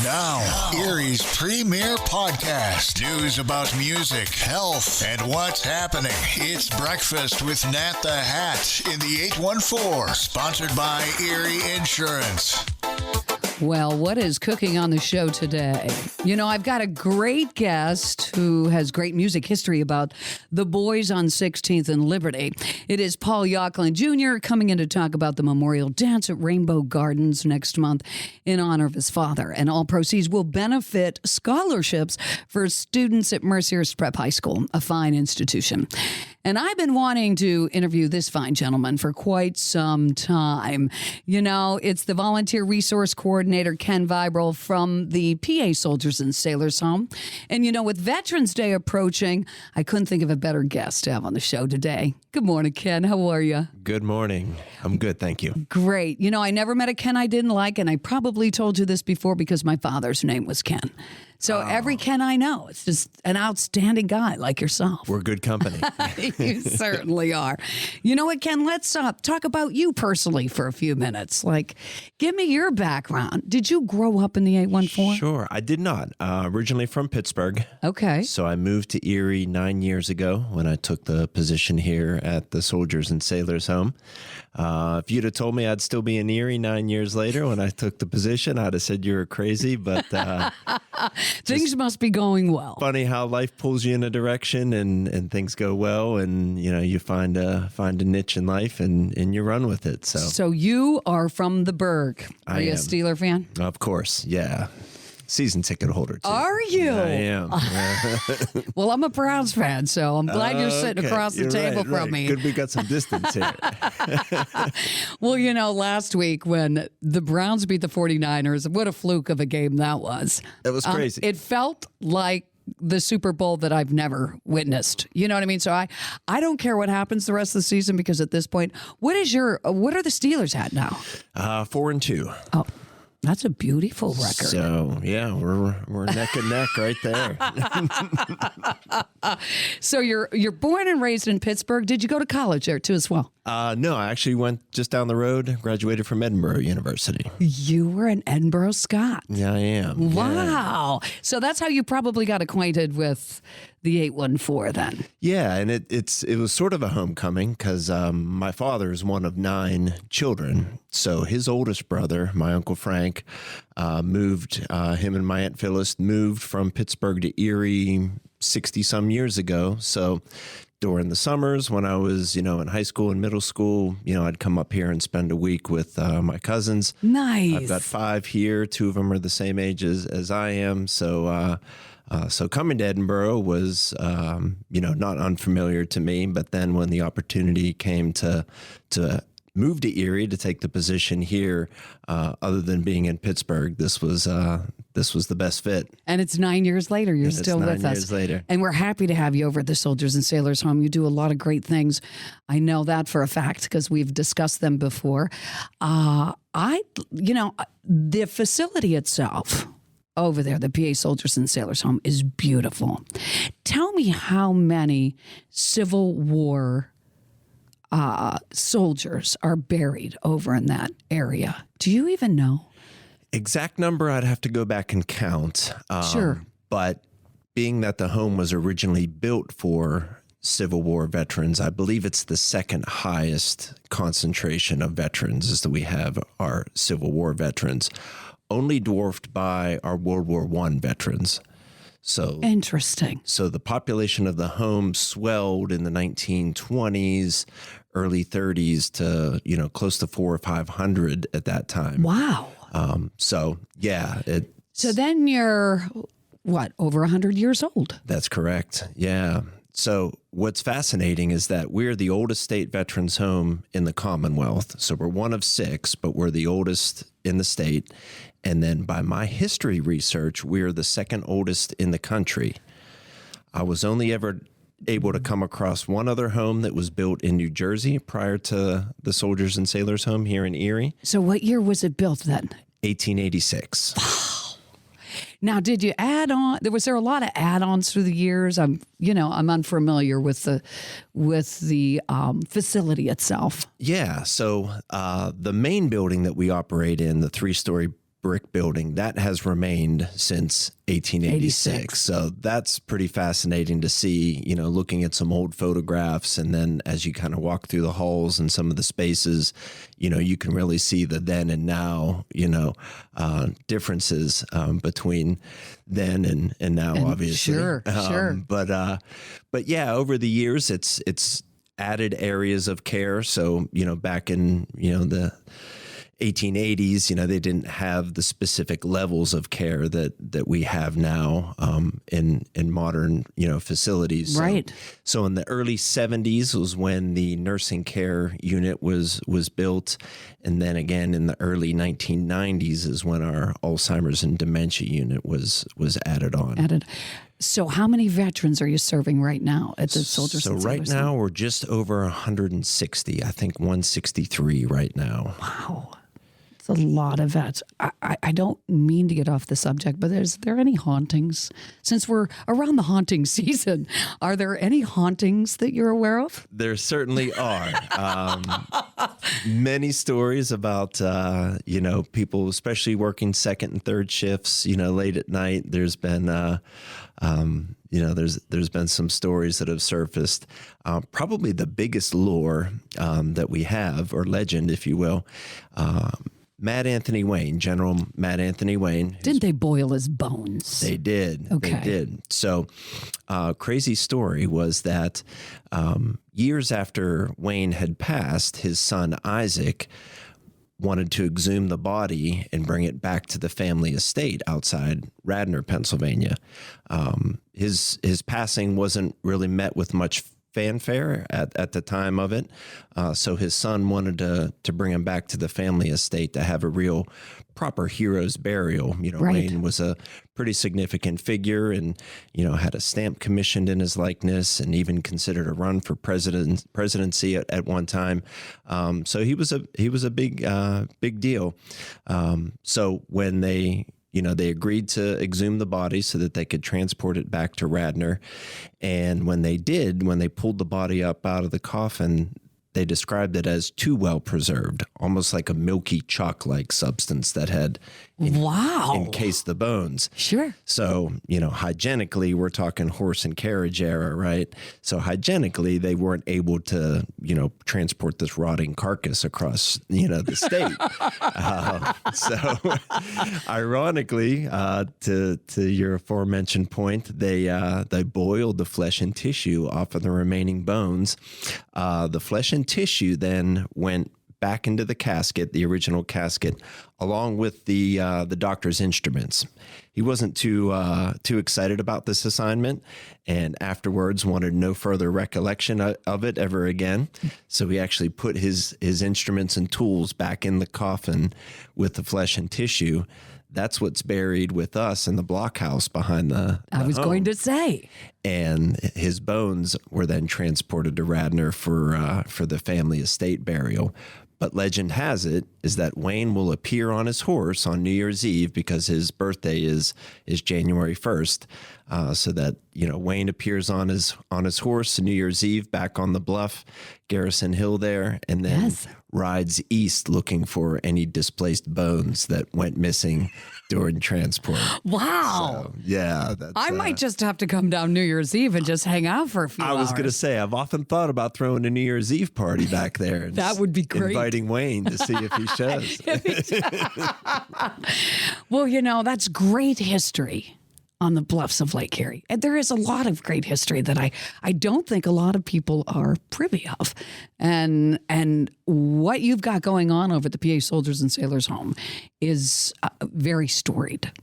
Now, Erie's premier podcast. News about music, health, and what's happening. It's Breakfast with Nat the Hat in the 814. Sponsored by Erie Insurance. Well, what is cooking on the show today? You know, I've got a great guest who has great music history about the boys on 16th and Liberty. It is Paul Yocklin Jr. coming in to talk about the memorial dance at Rainbow Gardens next month in honor of his father. And all proceeds will benefit scholarships for students at Mercyhurst Prep High School, a fine institution. And I've been wanting to interview this fine gentleman for quite some time. You know, it's the volunteer resource coordinator, Ken Vibrel from the PA Soldiers and Sailors Home. And, you know, with Veterans Day approaching, I couldn't think of a better guest to have on the show today. Good morning, Ken. How are you? Good morning. I'm good, thank you. Great. You know, I never met a Ken I didn't like, and I probably told you this before because my father's name was Ken. So every Ken I know, it's just an outstanding guy like yourself. We're good company. You certainly are. You know what, Ken? Let's talk about you personally for a few minutes. Like, give me your background. Did you grow up in the 814? Sure, I did not. Originally from Pittsburgh. Okay. So I moved to Erie 9 years ago when I took the position here at the Soldiers and Sailors Home. If you'd have told me I'd still be in Erie 9 years later when I took the position, I'd have said you were crazy, but... Things must be going well. Funny how life pulls you in a direction and things go well, and you know you find a niche in life and you run with it. So you are from the Berg. Are you a Steeler fan? Of course, yeah. Season ticket holder, too. Are you? I am. Well, I'm a Browns fan, so I'm glad you're sitting across the table from me. Good, we got some distance here. Well, you know, last week when the Browns beat the 49ers, what a fluke of a game that was. It was crazy. It felt like the Super Bowl that I've never witnessed. You know what I mean? So I don't care what happens the rest of the season because at this point, what are the Steelers at now? 4-2. Oh. That's a beautiful record. So, yeah, we're neck and neck right there. So you're born and raised in Pittsburgh. Did you go to college there too as well? No, I actually went just down the road, graduated from Edinburgh University. You were an Edinburgh Scot. Yeah, I am. Wow. Yeah. So that's how you probably got acquainted with the 814 then. Yeah, and it was sort of a homecoming because my father is one of 9 children. So his oldest brother, my Uncle Frank, moved, him and my Aunt Phyllis moved from Pittsburgh to Erie 60-some years ago. So during the summers when I was, in high school and middle school, I'd come up here and spend a week with my cousins. Nice. I've got 5 here. 2 of them are the same age as I am. So coming to Edinburgh was, not unfamiliar to me. But then when the opportunity came to move to Erie to take the position here, other than being in Pittsburgh, this was the best fit. And it's 9 years later. You're still with us. 9 years later. And we're happy to have you over at the Soldiers and Sailors Home. You do a lot of great things. I know that for a fact because we've discussed them before. The facility itself over there, the PA Soldiers and Sailors Home, is beautiful. Tell me how many Civil War soldiers are buried over in that area. Do you even know? Exact number, I'd have to go back and count. Sure. But being that the home was originally built for Civil War veterans, I believe it's the second highest concentration of veterans is that we have our Civil War veterans, only dwarfed by our World War I veterans. So interesting. So the population of the home swelled in the 1920s, early 30s to, close to 400 or 500 at that time. Wow. So then you're, over 100 years old? That's correct. Yeah. So what's fascinating is that we're the oldest state veterans home in the Commonwealth. So we're one of 6, but we're the oldest in the state. And then by my history research, we're the second oldest in the country. I was only ever able to come across one other home that was built in New Jersey prior to the Soldiers and Sailors Home here in Erie. So what year was it built then? 1886. Now, did you add on? Was there a lot of add-ons through the years? I'm unfamiliar with the facility itself. Yeah. So the main building that we operate in, the 3-story brick building that has remained since 1886. So that's pretty fascinating to see, looking at some old photographs. And then as you kind of walk through the halls and some of the spaces, you can really see the then and now, differences between then and now, obviously. Sure. But yeah, over the years, it's added areas of care. So, back in, the 1880s, they didn't have the specific levels of care that we have now in modern, facilities. Right. So in the early 70s was when the nursing care unit was built. And then again in the early 1990s is when our Alzheimer's and dementia unit was added on. So how many veterans are you serving right now at the Soldiers and Sailors? So right now we're just over 160. I think 163 right now. Wow. It's a lot of vets. I don't mean to get off the subject, but is there any hauntings? Since we're around the haunting season, are there any hauntings that you're aware of? There certainly are. Many stories about, people, especially working second and third shifts, late at night. There's been, there's been some stories that have surfaced. Probably the biggest lore that we have, or legend, if you will, General Matt Anthony Wayne. Didn't they boil his bones? They did. Okay. They did. So, crazy story was that years after Wayne had passed, his son Isaac wanted to exhume the body and bring it back to the family estate outside Radnor, Pennsylvania. His passing wasn't really met with much fanfare at the time of it. So his son wanted to bring him back to the family estate to have a real proper hero's burial. Right. Wayne was a pretty significant figure and, had a stamp commissioned in his likeness and even considered a run for presidency at one time. So he was a big deal. So when they agreed to exhume the body so that they could transport it back to Radnor. And when they pulled the body up out of the coffin, they described it as too well preserved, almost like a milky chalk-like substance that had encased the bones. Sure. So, hygienically, we're talking horse and carriage era, right? So hygienically, they weren't able to, transport this rotting carcass across, the state. So ironically, to your aforementioned point, they boiled the flesh and tissue off of the remaining bones. The flesh and tissue then went back into the casket, the original casket, along with the doctor's instruments. He wasn't too excited about this assignment, and afterwards wanted no further recollection of it ever again. So he actually put his instruments and tools back in the coffin with the flesh and tissue. That's what's buried with us in the blockhouse behind the I was home. going to say. And his bones were then transported to Radnor for the family estate burial. But legend has it is that Wayne will appear on his horse on New Year's Eve because his birthday is January 1st. So that, Wayne appears on his horse New Year's Eve back on the bluff, Garrison Hill there, and then rides east looking for any displaced bones that went missing during transport. Wow. So, yeah. I might just have to come down New Year's Eve and just hang out for a few hours. I was going to say, I've often thought about throwing a New Year's Eve party back there. That would be great. Inviting Wayne to see if he shows. Well, that's great history on the bluffs of Lake Erie. And there is a lot of great history that I don't think a lot of people are privy of. And what you've got going on over at the PA Soldiers and Sailors Home is very storied.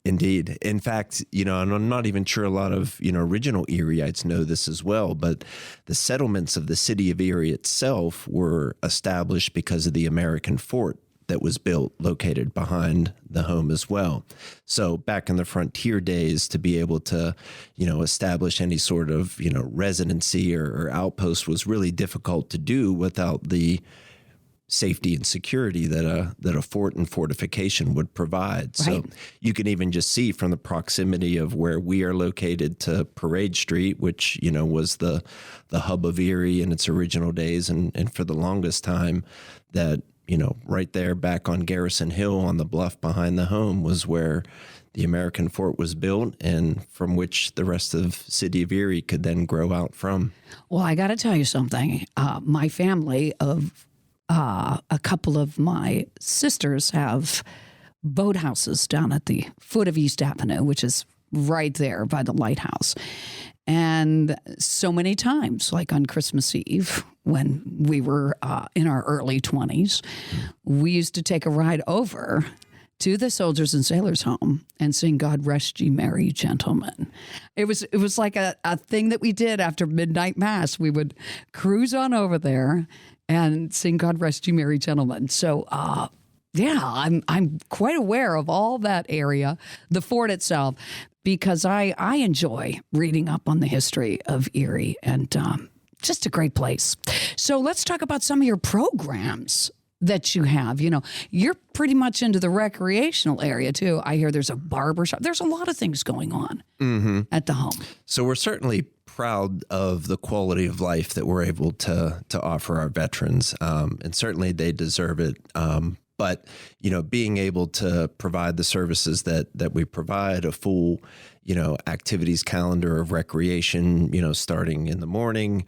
Indeed. In fact, and I'm not even sure a lot of, original Erieites know this as well, but the settlements of the city of Erie itself were established because of the American fort that was built located behind the home as well. So back in the frontier days, to be able to, establish any sort of, residency or outpost was really difficult to do without the safety and security that a fort and fortification would provide. Right. So you can even just see from the proximity of where we are located to Parade Street, which, was the hub of Erie in its original days. And for the longest time that, right there back on Garrison Hill on the bluff behind the home was where the American fort was built, and from which the rest of city of Erie could then grow out from. Well, I got to tell you something. My family of a couple of my sisters have boathouses down at the foot of East Avenue, which is right there by the lighthouse. And so many times, like on Christmas Eve, when we were in our early 20s, we used to take a ride over to the Soldiers and Sailors Home and sing "God Rest Ye Merry Gentlemen." It was like a thing that we did after midnight mass. We would cruise on over there and sing "God Rest Ye Merry Gentlemen." So, yeah, I'm quite aware of all that area, the fort itself, because I enjoy reading up on the history of Erie, and just a great place. So let's talk about some of your programs that you have. You're pretty much into the recreational area too. I hear there's a barber shop. There's a lot of things going on at the home. So we're certainly proud of the quality of life that we're able to offer our veterans, and certainly they deserve it. But, being able to provide the services that we provide, a full, activities calendar of recreation, starting in the morning,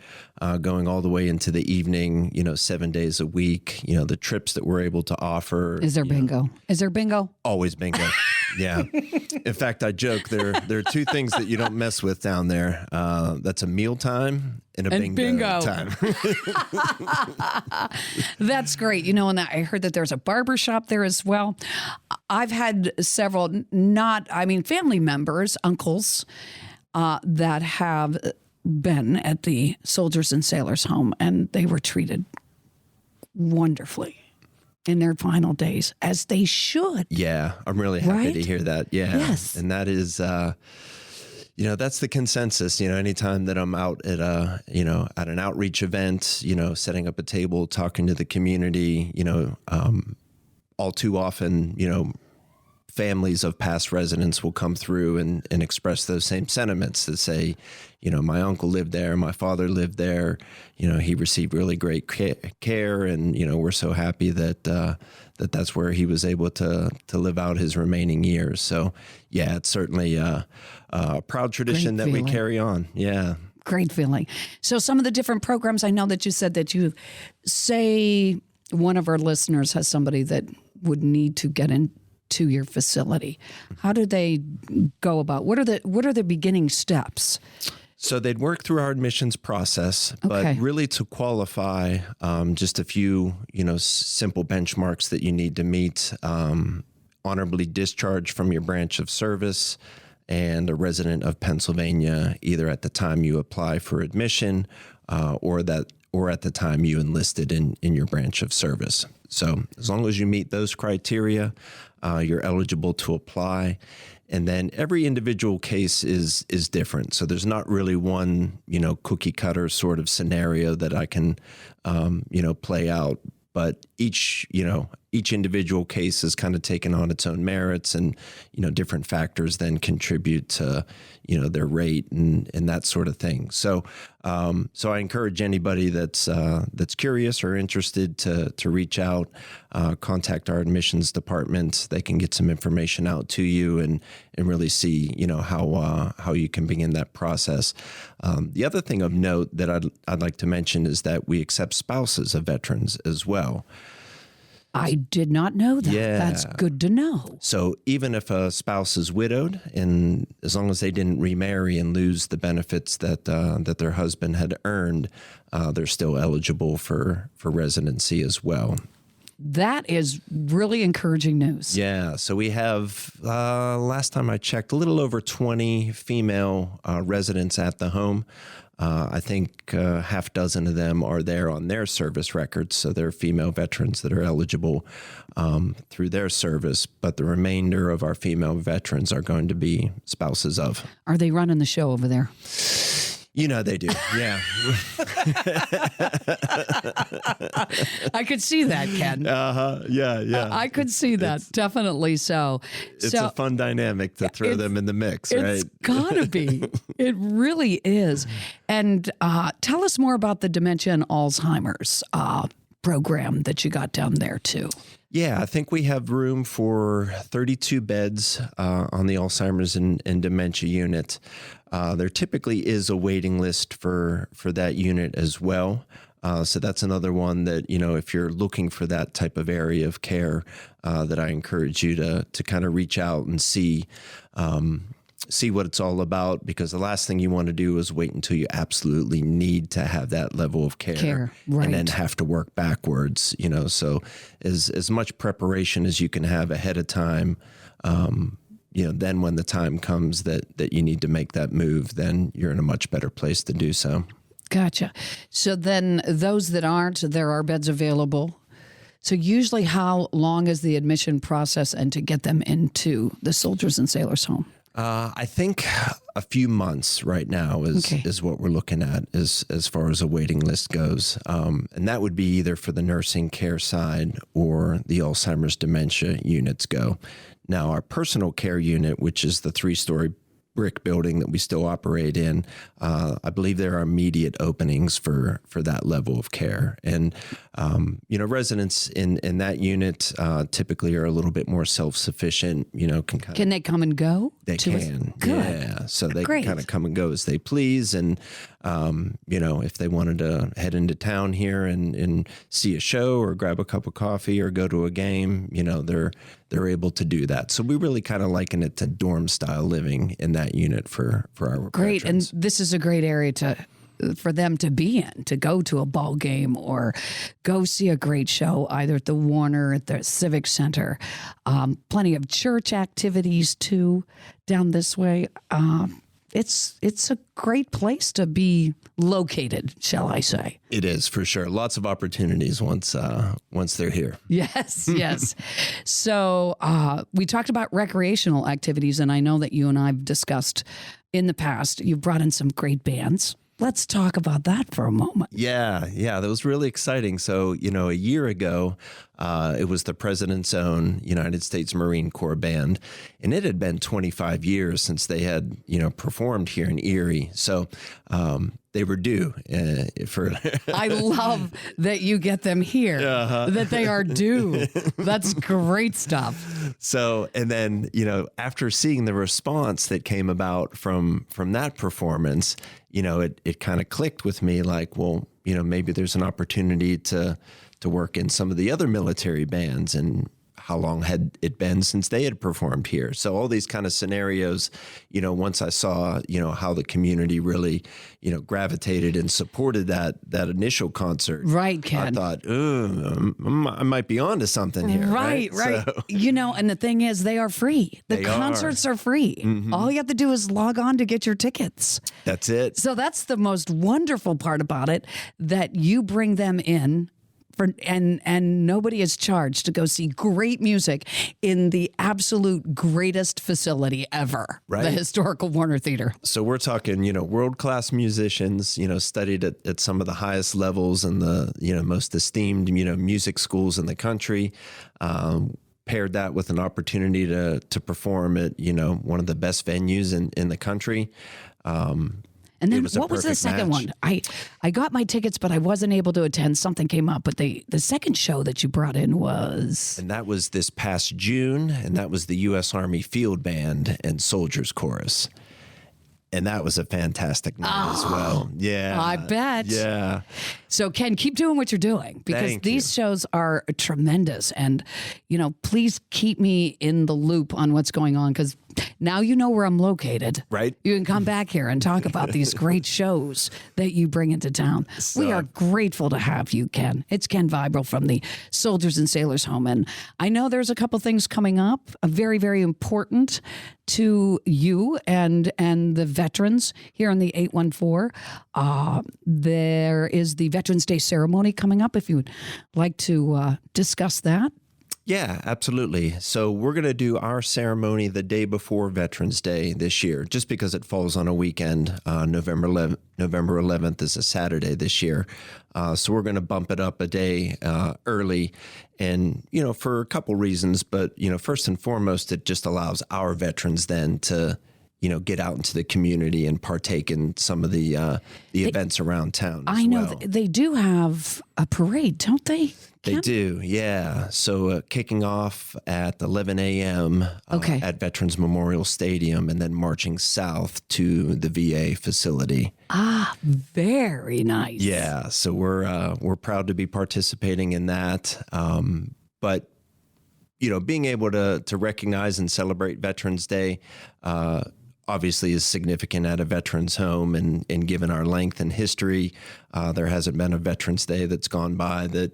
going all the way into the evening, 7 days a week, the trips that we're able to offer. Is there bingo? Is there bingo? Always bingo. Yeah. In fact, I joke there are two things that you don't mess with down there. That's a meal time and bingo time. That's great. And I heard that there's a barber shop there as well. I've had several, family members, uncles, that have been at the Soldiers and Sailors Home, and they were treated wonderfully in their final days, as they should. Yeah, I'm really happy to hear that. Yeah. Yes. And that is, that's the consensus. Anytime that I'm out at at an outreach event, setting up a table, talking to the community, all too often, families of past residents will come through and express those same sentiments that say, my uncle lived there, my father lived there, he received really great care, and, we're so happy that that's where he was able to live out his remaining years. So, yeah, it's certainly a proud tradition that we carry on. Yeah. Great feeling. So some of the different programs, I know that you said that you say one of our listeners has somebody that would need to get into your facility. How do they go about? What are the beginning steps? So they'd work through our admissions process, but really to qualify, just a few, simple benchmarks that you need to meet: honorably discharged from your branch of service, and a resident of Pennsylvania, either at the time you apply for admission, or at the time you enlisted in your branch of service. So as long as you meet those criteria, you're eligible to apply. And then every individual case is different. So there's not really one, cookie cutter sort of scenario that I can, play out. But each individual case is kind of taken on its own merits, and, different factors then contribute to, their rate and that sort of thing. So, I encourage anybody that's curious or interested to reach out, contact our admissions department. They can get some information out to you and really see, how you can begin that process. The other thing of note that I'd like to mention is that we accept spouses of veterans as well. I did not know that. Yeah. That's good to know. So even if a spouse is widowed, and as long as they didn't remarry and lose the benefits that their husband had earned, they're still eligible for residency as well. That is really encouraging news. Yeah. So we have, last time I checked, a little over 20 female residents at the home. I think half dozen of them are there on their service records. So they're female veterans that are eligible through their service. But the remainder of our female veterans are going to be spouses of. Are they running the show over there? They do. Yeah. I could see that, Ken. Yeah. I could see that. Definitely so. It's a fun dynamic to throw them in the mix, right? It's gotta be. It really is. And tell us more about the dementia and Alzheimer's program that you got down there too. Yeah, I think we have room for 32 beds on the Alzheimer's and dementia unit. There typically is a waiting list for that unit as well. So that's another one that, if you're looking for that type of area of care, that I encourage you to kind of reach out and see what it's all about, because the last thing you want to do is wait until you absolutely need to have that level of care, right. And then have to work backwards, so as much preparation as you can have ahead of time, then when the time comes that you need to make that move, then you're in a much better place to do so. Gotcha. So then those that aren't, there are beds available. So usually how long is the admission process and to get them into the Soldiers and Sailors Home? I think a few months right now is what we're looking at as far as a waiting list goes. And that would be either for the nursing care side or the Alzheimer's dementia units go. Now, our personal care unit, which is the 3-story brick building that we still operate in, I believe there are immediate openings for that level of care. And, residents in that unit typically are a little bit more self-sufficient, Can they come and go? They can. Good. Yeah. So they Great. can kind of come and go as they please. And, if they wanted to head into town here and see a show or grab a cup of coffee or go to a game, they're able to do that. So we really kind of liken it to dorm style living in that unit for our Great. veterans. And this is a great area for them to be in, to go to a ball game or go see a great show, either at the Warner, at the Civic Center. Plenty of church activities too down this way. It's a great place to be located, shall I say? It is, for sure. Lots of opportunities once they're here. Yes, yes. So we talked about recreational activities, and I know that you and I have discussed in the past. You've brought in some great bands. Let's talk about that for a moment. Yeah, that was really exciting. So, a year ago, it was the President's Own United States Marine Corps Band, and it had been 25 years since they had, performed here in Erie. So they were due for. I love that you get them here, that they are due. That's great stuff. So, and then, after seeing the response that came about from that performance, it kind of clicked with me like, well, maybe there's an opportunity to work in some of the other military bands, and how long had it been since they had performed here? So all these kind of scenarios, once I saw, how the community really, gravitated and supported that initial concert. Right, Ken. I thought, I might be onto something here. Right. So, and the thing is, they are free. The concerts are free. Mm-hmm. All you have to do is log on to get your tickets. That's it. So that's the most wonderful part about it, that you bring them in. And nobody is charged to go see great music in the absolute greatest facility ever, right? The historical Warner Theater. So we're talking, world-class musicians, studied at some of the highest levels and the, most esteemed, music schools in the country. Paired that with an opportunity to perform at, one of the best venues in the country. And then what was the second one? I got my tickets, but I wasn't able to attend. Something came up. But the second show that you brought in was... And that was this past June, and that was the U.S. Army Field Band and Soldiers Chorus. And that was a fantastic night as well. Yeah. I bet. Yeah. So, Ken, keep doing what you're doing, because these shows are tremendous. And, please keep me in the loop on what's going on, because now you know where I'm located. Right. You can come back here and talk about these great shows that you bring into town. We are grateful to have you, Ken. It's Ken Vibrel from the Soldiers and Sailors Home. And I know there's a couple things coming up, very, very important to you and the veterans here in the 814. There is the Veterans Day ceremony coming up, if you would like to discuss that. Yeah, absolutely. So we're going to do our ceremony the day before Veterans Day this year, just because it falls on a weekend. November 11th is a Saturday this year. So we're going to bump it up a day early, and, for a couple reasons. But, first and foremost, it just allows our veterans then to, get out into the community and partake in some of the events around town as I know well. they do have a parade, don't they? They do, yeah. So kicking off at 11 a.m. At Veterans Memorial Stadium and then marching south to the VA facility. Ah, very nice. Yeah, so we're proud to be participating in that. But being able to recognize and celebrate Veterans Day obviously is significant at a veterans home, and given our length and history, there hasn't been a Veterans Day that's gone by that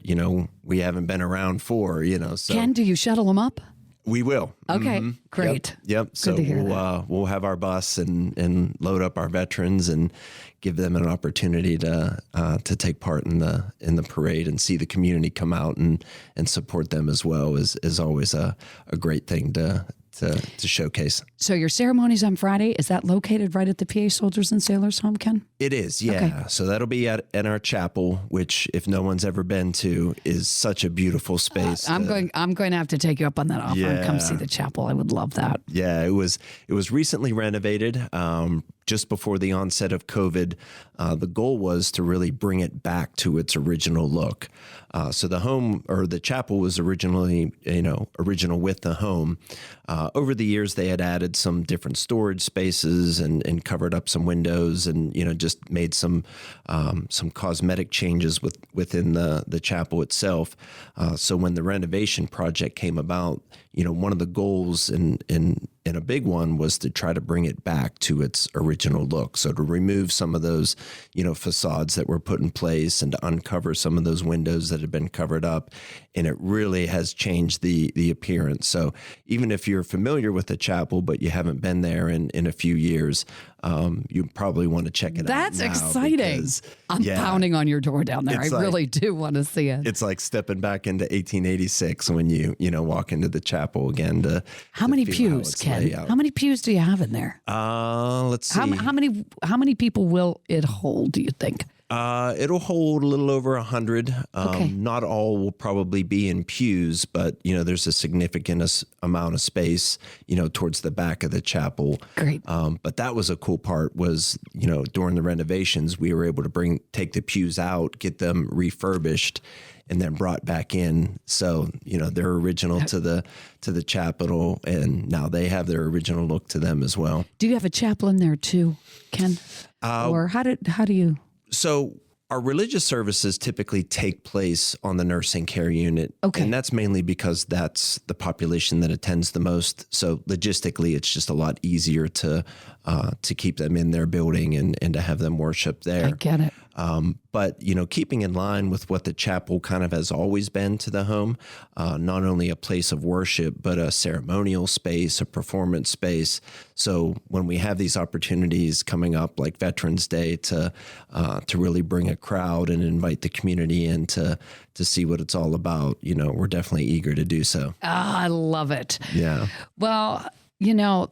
we haven't been around for. So Ken, do you shuttle them up? we will. Okay, Mm-hmm. great. Yep. So to hear we'll have our bus and load up our veterans and give them an opportunity to take part in the parade and see the community come out and support them as well is always a great thing to showcase. So your ceremony's on Friday. Is that located right at the PA Soldiers and Sailors Home, Ken? It is, yeah. Okay. So that'll be at our chapel, which if no one's ever been to, is such a beautiful space. I'm going to have to take you up on that offer and come see the chapel. I would love that. Yeah, it was recently renovated just before the onset of COVID. The goal was to really bring it back to its original look. So the home or the chapel was originally, original with the home. Over the years, they had added some different storage spaces and covered up some windows and, just made some cosmetic changes within the chapel itself. So when the renovation project came about, one of the goals and a big one was to try to bring it back to its original look. So to remove some of those, facades that were put in place and to uncover some of those windows that had been covered up. And it really has changed the appearance. So even if you're familiar with the chapel, but you haven't been there in a few years, you probably want to check it out. That's exciting. I'm pounding on your door down there. I really do want to see it. It's like stepping back into 1886 when you walk into the chapel again. How many pews, Ken? How many pews do you have in there? Let's see. How many people will it hold, do you think? It'll hold a little over 100. Okay. Not all will probably be in pews, but there's a significant amount of space, towards the back of the chapel. Great. But that was a cool part was, during the renovations, we were able to take the pews out, get them refurbished, and then brought back in. So, they're original to the chapel, and now they have their original look to them as well. Do you have a chaplain there too, Ken? Or how do you? So our religious services typically take place on the nursing care unit. Okay. And that's mainly because that's the population that attends the most. So logistically, it's just a lot easier to keep them in their building and to have them worship there. I get it. But, keeping in line with what the chapel kind of has always been to the home, not only a place of worship, but a ceremonial space, a performance space. So when we have these opportunities coming up like Veterans Day to really bring a crowd and invite the community in to see what it's all about, we're definitely eager to do so. I love it. Yeah. Well,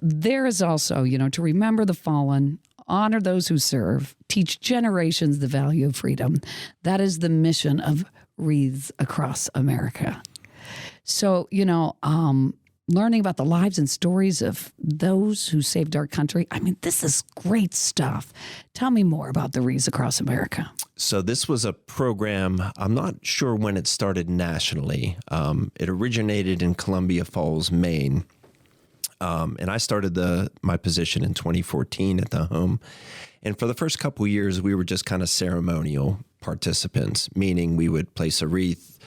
there is also, to remember the fallen, honor those who serve, teach generations the value of freedom. That is the mission of Wreaths Across America. So, learning about the lives and stories of those who saved our country. I mean, this is great stuff. Tell me more about the Wreaths Across America. So this was a program, I'm not sure when it started nationally. It originated in Columbia Falls, Maine. And I started my position in 2014 at the home. And for the first couple of years, we were just kind of ceremonial participants, meaning we would place a wreath,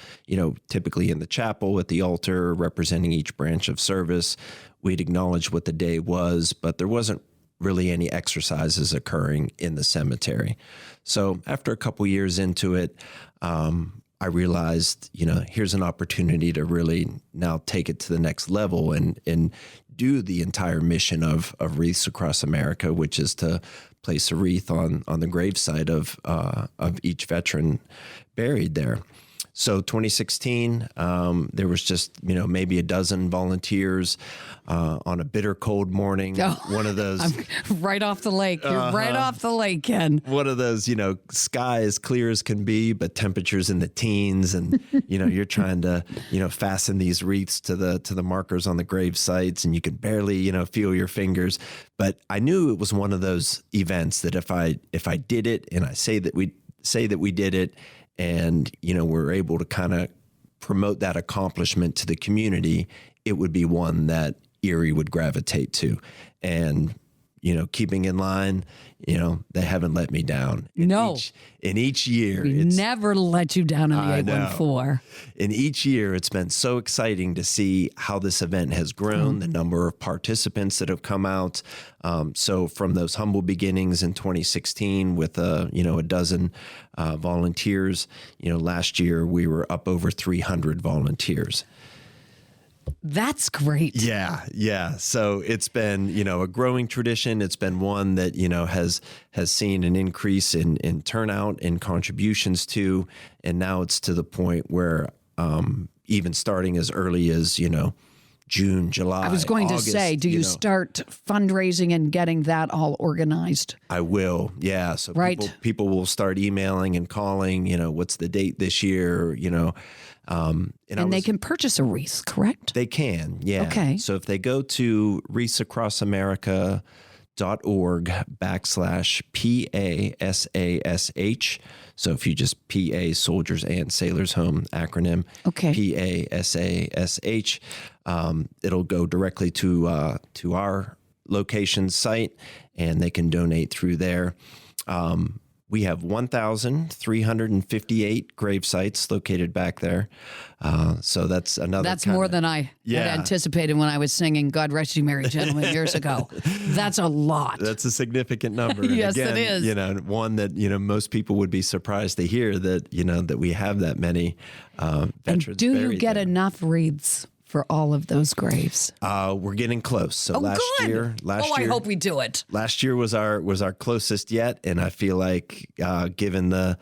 typically in the chapel at the altar, representing each branch of service. We'd acknowledge what the day was, but there wasn't really any exercises occurring in the cemetery. So after a couple of years into it, I realized, here's an opportunity to really now take it to the next level and do the entire mission of Wreaths Across America, which is to place a wreath on the gravesite of each veteran buried there. So 2016, there was just, maybe a dozen volunteers on a bitter cold morning. Oh, one of those right off the lake. You're right off the lake, Ken. one of those, sky as clear as can be, but temperatures in the teens. And, you're trying to, fasten these wreaths to the markers on the grave sites, and you can barely, feel your fingers. But I knew it was one of those events that if I did it, and I say that we did it, and, we're able to kind of promote that accomplishment to the community, it would be one that Erie would gravitate to. And, keeping in line, they haven't let me down. In each year. We never let you down in the 814. In each year, it's been so exciting to see how this event has grown, the number of participants that have come out. So from those humble beginnings in 2016 with, a dozen volunteers, last year we were up over 300 volunteers. That's great. Yeah. So it's been, a growing tradition. It's been one that, has seen an increase in turnout and contributions to, and now it's to the point where even starting as early as, June, July, I was going August, to say, do you start fundraising and getting that all organized? I will. Yeah. So people will start emailing and calling, what's the date this year, and they can purchase a wreath, correct? They can, yeah. Okay. So if they go to wreathsacrossamerica.org/PASASH, so if you just PA, Soldiers and Sailors Home acronym, PASASH, it'll go directly to our location site, and they can donate through there. We have 1,358 grave sites located back there. So that's another. That's more than I had anticipated when I was singing "God Rest You Merry Gentlemen" years ago. That's a lot. That's a significant number. Yes, again, it is. One that most people would be surprised to hear that that we have that many veterans. And do you get enough wreaths for all of those graves? We're getting close. So last year, I hope we do it. Last year was our closest yet, and I feel like given the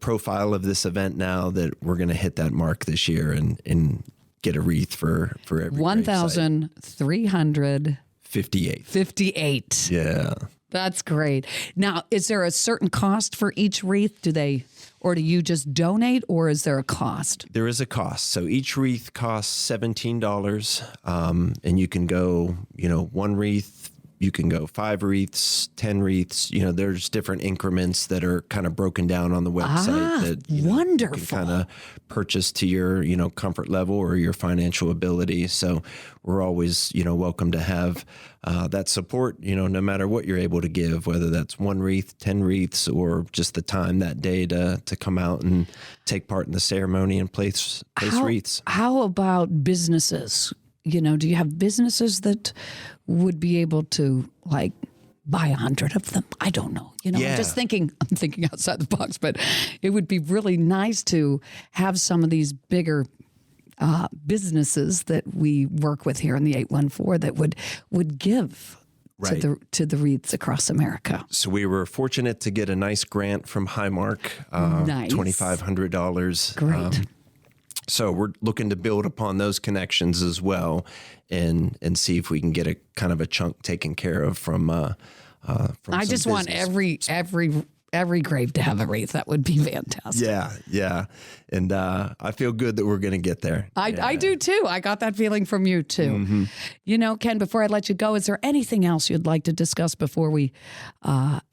profile of this event now, that we're going to hit that mark this year and get a wreath for every 1,358. 58. Yeah. That's great. Now, is there a certain cost for each wreath? Do you just donate, or is there a cost? There is a cost. So each wreath costs $17, and you can go, one wreath, you can go 5 wreaths, 10 wreaths. There's different increments that are kind of broken down on the website that wonderful. You can kind of purchase to your, comfort level or your financial ability. So we're always, welcome to have that support, no matter what you're able to give, whether that's 1 wreath, 10 wreaths, or just the time that day to come out and take part in the ceremony and place wreaths. How about businesses? Do you have businesses that would be able to buy 100 of them? I don't know. I'm thinking outside the box, but it would be really nice to have some of these bigger businesses that we work with here in the 814 that would give to the wreaths across America. So we were fortunate to get a nice grant from Highmark, nice. $2,500. Great. So we're looking to build upon those connections as well, and see if we can get a kind of a chunk taken care of from I just want every grave to have a wreath. That would be fantastic. Yeah. And I feel good that we're going to get there. I do too. I got that feeling from you too. Mm-hmm. Ken, before I let you go, is there anything else you'd like to discuss before we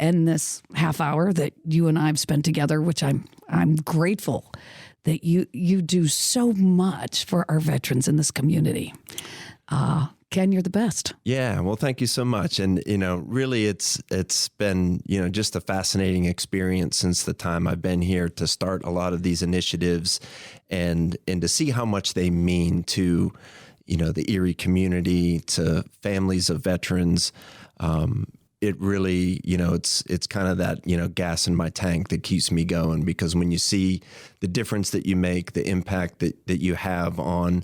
end this half hour that you and I have spent together, which I'm grateful that you do so much for our veterans in this community. Ken, you're the best. Yeah, well, thank you so much. And, really it's been, just a fascinating experience since the time I've been here to start a lot of these initiatives and to see how much they mean to, the Erie community, to families of veterans. It really, it's kind of that, gas in my tank that keeps me going, because when you see the difference that you make, the impact that you have on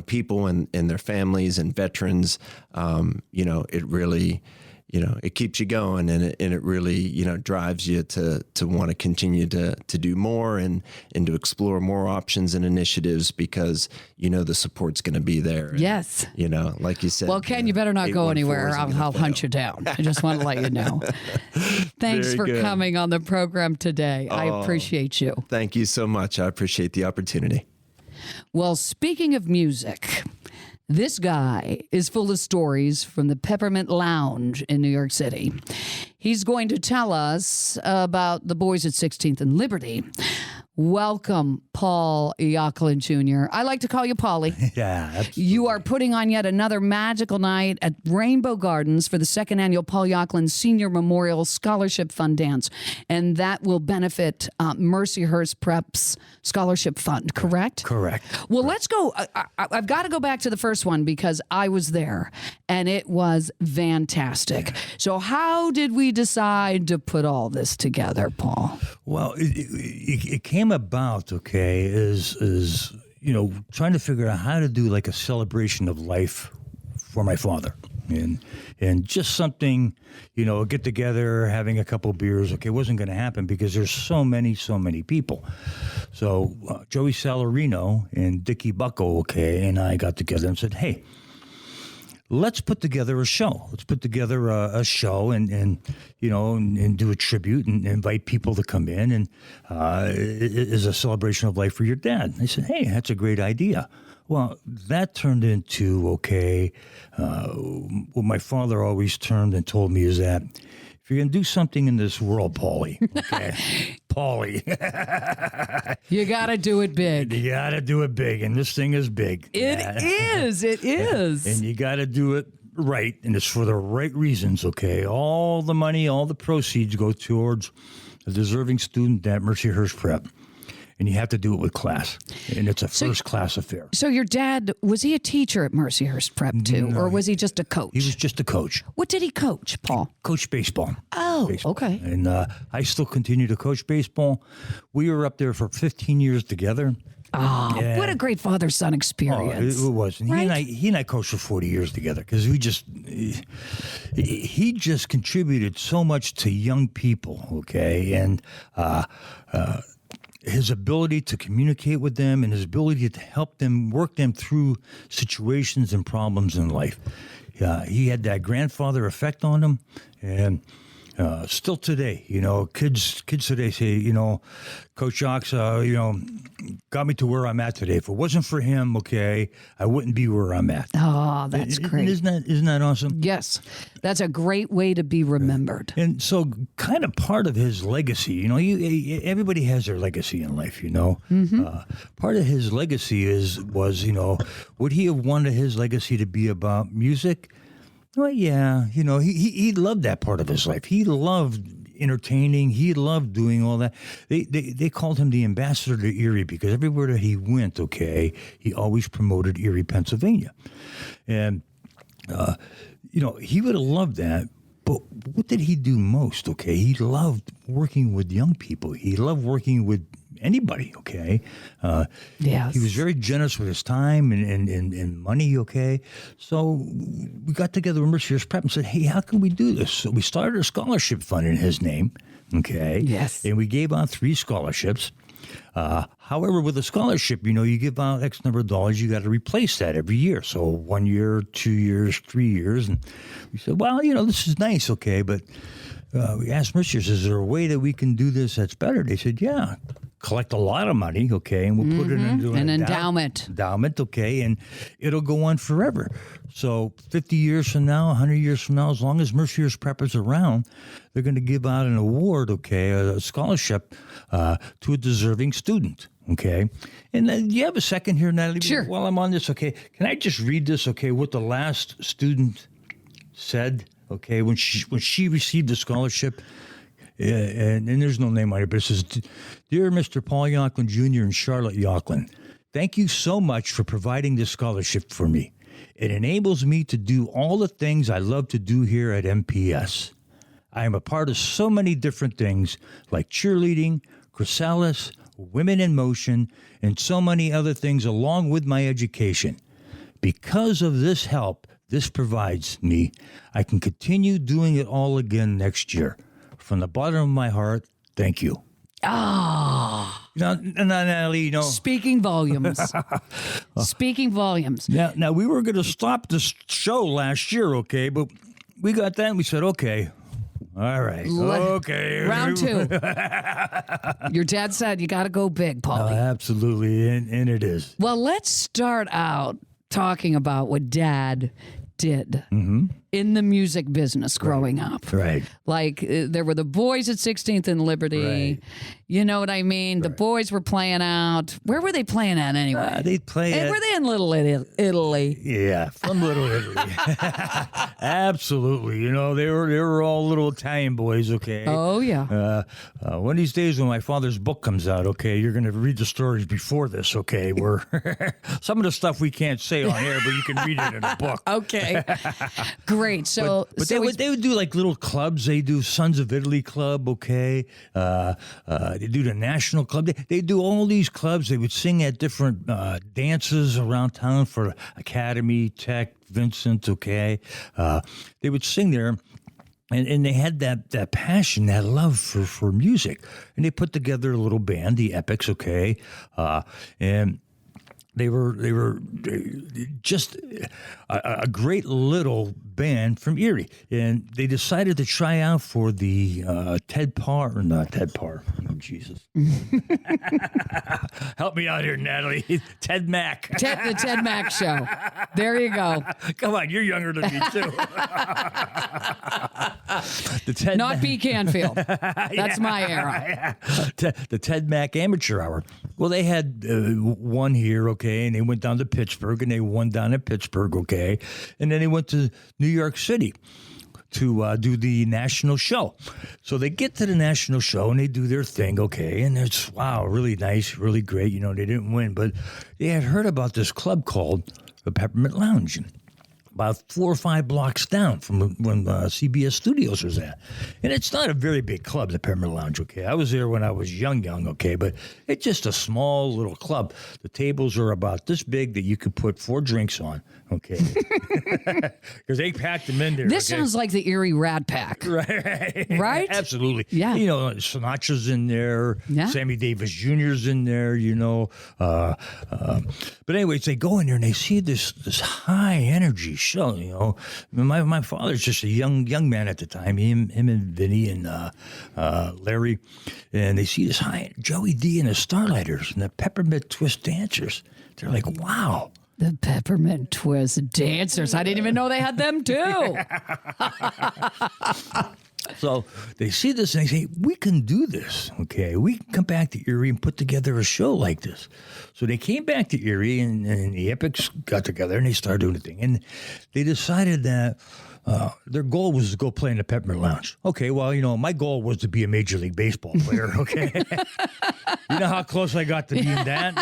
people and their families and veterans, it really, it keeps you going, and it really, drives you to want to continue to do more and to explore more options and initiatives, because, the support's going to be there. And, Yes. like you said. Well, Ken, you better not go anywhere. I'll hunt you down. I just want to let you know. Thanks for coming on the program today. I appreciate you. Thank you so much. I appreciate the opportunity. Well, speaking of music, this guy is full of stories from the Peppermint Lounge in New York City. He's going to tell us about the boys at 16th and Liberty. Welcome, Paul Yoklin Jr. I like to call you Paulie. Yeah, absolutely. You are putting on yet another magical night at Rainbow Gardens for the second annual Paul Yoklin Senior Memorial Scholarship Fund Dance, and that will benefit Mercyhurst Prep's Scholarship Fund, correct? Correct. Well, let's go. I've got to go back to the first one because I was there, and it was fantastic. So how did we decide to put all this together, Paul? Well, it came about, is trying to figure out how to do like a celebration of life for my father, and just something, a get together, having a couple beers. It wasn't going to happen because there's so many people. So Joey Salarino and Dickie Bucko, and I got together and said, hey, let's put together a show. Let's put together a show and do a tribute and invite people to come in, and it is a celebration of life for your dad. They said, hey, that's a great idea. Well, that turned into, what my father always turned and told me is that if you're going to do something in this world, Paulie, You got to do it big. You got to do it big, and this thing is big. It is. And you got to do it right, and it's for the right reasons, All the money, all the proceeds go towards a deserving student at Mercyhurst Prep. And you have to do it with class, and it's a first-class affair. So your dad, was he a teacher at Mercyhurst Prep too, or was he just a coach? He was just a coach. What did he coach, Paul? Coach baseball. Oh, okay. And I still continue to coach baseball. We were up there for 15 years together. Oh, what a great father-son experience. It was. And right? he and I coached for 40 years together because he just contributed so much to young people, and his ability to communicate with them and his ability to help them, work them through situations and problems in life. He had that grandfather effect on him, and still today, kids today say, Coach Ox, got me to where I'm at today. If it wasn't for him, I wouldn't be where I'm at. Oh, that's great. Isn't that awesome? Yes. That's a great way to be remembered. And so kind of part of his legacy, everybody has their legacy in life, Mm-hmm. Part of his legacy was, would he have wanted his legacy to be about music? Well, yeah, he loved that part of his life. He loved entertaining. He loved doing all that. They called him the ambassador to Erie because everywhere that he went, he always promoted Erie, Pennsylvania. And, he would have loved that. But what did he do most, He loved working with young people. He loved working with anybody, Yes. He was very generous with his time and money, So we got together with Mercyhurst Prep and said, hey, how can we do this? So we started a scholarship fund in his name, Yes. And we gave out 3 scholarships. However, with a scholarship, you give out X number of dollars, you got to replace that every year. So 1 year, 2 years, 3 years. And we said, well, this is nice, but we asked Mercyhurst, is there a way that we can do this that's better? They said, yeah. Collect a lot of money, and we'll put it into an endowment. And it'll go on forever. So 50 years from now, 100 years from now, as long as Mercyhurst Prep is around, they're going to give out an award, a scholarship to a deserving student, And you have a second here, Natalie? Sure. While I'm on this, Can I just read this, what the last student said, when she received the scholarship? And there's no name on it, but it says, Dear Mr. Paul Yoklin Jr. and Charlotte Yoklin, thank you so much for providing this scholarship for me. It enables me to do all the things I love to do here at MPS. I am a part of so many different things like cheerleading, chrysalis, Women in Motion, and so many other things along with my education. Because of this help, this provides me. I can continue doing it all again next year. From the bottom of my heart, thank you. Ah. Now, Natalie, Speaking volumes. Speaking volumes. Now, we were going to stop this show last year, okay? But we got that and we said, okay. All right. Okay. Round 2. Your dad said you got to go big, Paulie. Absolutely. And it is. Well, let's start out talking about what Dad did in the music business growing up. Right. Like there were the boys at 16th and Liberty. Right. You know what I mean? The boys were playing out. Where were they playing at anyway? They play And were they in Little Italy? Yeah, from Little Italy. Absolutely. They were all little Italian boys, okay? Oh, yeah. One of these days when my father's book comes out, okay, you're going to read the stories before this, okay? Where some of the stuff we can't say on air, but you can read it in a book. Okay. Great. So, But they would do like little clubs. They do Sons of Italy Club, okay? They do the National Club. They do all these clubs. They would sing at different dances around town for Academy, Tech, Vincent, okay? They would sing there. And they had that passion, that love for music. And they put together a little band, the Epics, okay? And they were just a great little band from Erie, and they decided to try out for the Oh, Jesus. Help me out here, Natalie. Ted Mack. the Ted Mack Show. There you go. Come on, you're younger than me, too. Not B. Canfield. That's my era. The Ted Mack Amateur Hour. Well, they had one here, okay, and they went down to Pittsburgh, and they won down at Pittsburgh, okay, and then they went to New York City to do the national show. So they get to the national show, and they do their thing, okay, and it's, wow, really nice, really great. They didn't win, but they had heard about this club called the Peppermint Lounge, about 4 or 5 blocks down from when CBS Studios was at. And it's not a very big club, the Peppermint Lounge, okay? I was there when I was young, okay? But it's just a small little club. The tables are about this big that you could put 4 drinks on, okay? Because they packed them in there. This sounds like the Erie Rat Pack. Right. Right? Absolutely. Yeah. Sinatra's in there. Yeah. Sammy Davis Jr.'s in there, But anyways, they go in there and they see this high energy show, My father's just a young man at the time, him and Vinny and Larry, and they see this high Joey D and the Starlighters and the Peppermint Twist Dancers. They're like, wow. The Peppermint Twist Dancers. I didn't even know they had them too. So they see this and they say, we can do this, okay? We can come back to Erie and put together a show like this. So they came back to Erie and the Epics got together and they started doing the thing. And they decided that their goal was to go play in the Peppermint Lounge. Okay, well, my goal was to be a Major League Baseball player, okay? You know how close I got to being that,